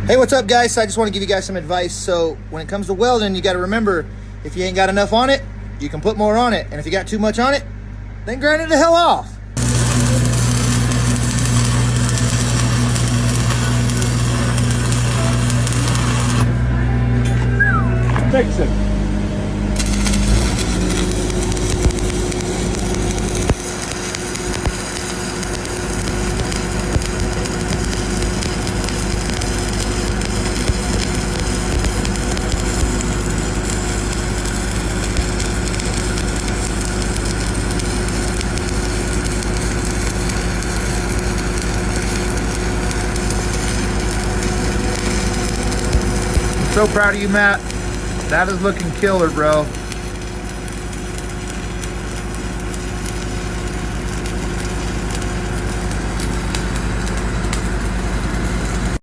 Hey, what's up, guys? So I just want to give you guys some advice. So when it comes to welding, you got to remember, if you ain't got enough on it, you can put more on it. And if you got too much on it, then grind it the hell off. Fix it. So proud of you, Matt. That is looking killer, bro.